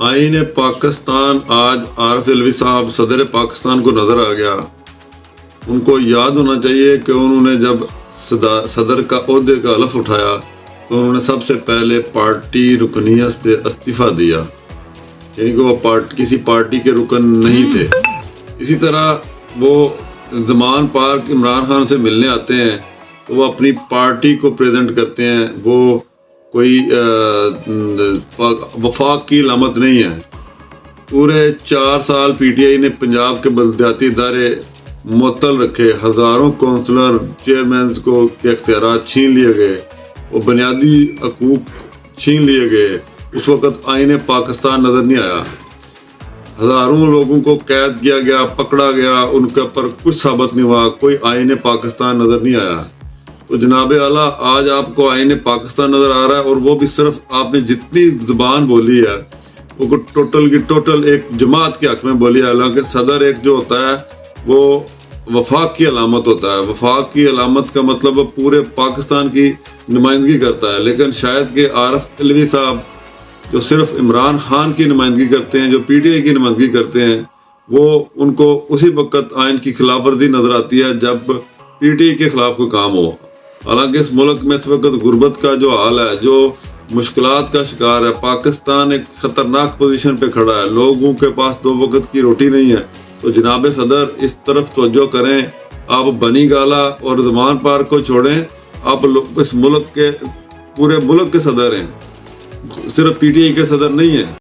آئین پاکستان آج عارف علوی صاحب صدر پاکستان کو نظر آ گیا۔ ان کو یاد ہونا چاہیے کہ انہوں نے جب صدر کا عہدے کا حلف اٹھایا تو انہوں نے سب سے پہلے پارٹی رکنیت سے استعفیٰ دیا، یعنی کہ وہ کسی پارٹی کے رکن نہیں تھے۔ اسی طرح وہ زمان پارک عمران خان سے ملنے آتے ہیں تو وہ اپنی پارٹی کو پریزنٹ کرتے ہیں، وہ کوئی وفاق کی علامت نہیں ہے۔ پورے 4 سال پی ٹی آئی نے پنجاب کے بلدیاتی ادارے معطل رکھے، ہزاروں کونسلر چیئرمینز کے اختیارات چھین لیے گئے، وہ بنیادی حقوق چھین لیے گئے۔ اس وقت آئین پاکستان نظر نہیں آیا، ہزاروں لوگوں کو قید کیا گیا، پکڑا گیا، ان کے پر کچھ ثابت نہیں ہوا، کوئی آئین پاکستان نظر نہیں آیا۔ تو جناب اعلیٰ آج آپ کو آئین پاکستان نظر آ رہا ہے، اور وہ بھی صرف آپ نے جتنی زبان بولی ہے وہ ٹوٹل کی ٹوٹل ایک جماعت کے حق میں بولی ہے، حالانکہ صدر ایک جو ہوتا ہے وہ وفاق کی علامت ہوتا ہے۔ وفاق کی علامت کا مطلب وہ پورے پاکستان کی نمائندگی کرتا ہے، لیکن شاید کہ عارف علوی صاحب جو صرف عمران خان کی نمائندگی کرتے ہیں، جو پی ٹی آئی کی نمائندگی کرتے ہیں، وہ ان کو اسی وقت آئین کی خلاف ورزی نظر آتی ہے جب پی ٹی آئی کے خلاف کوئی کام ہو۔ حالانکہ اس ملک میں اس وقت غربت کا جو حال ہے، جو مشکلات کا شکار ہے، پاکستان ایک خطرناک پوزیشن پہ کھڑا ہے، لوگوں کے پاس 2 وقت کی روٹی نہیں ہے۔ تو جناب صدر اس طرف توجہ کریں، آپ بنی گالہ اور زمان پارک کو چھوڑیں، آپ اس ملک کے پورے ملک کے صدر ہیں، صرف پی ٹی آئی کے صدر نہیں ہیں۔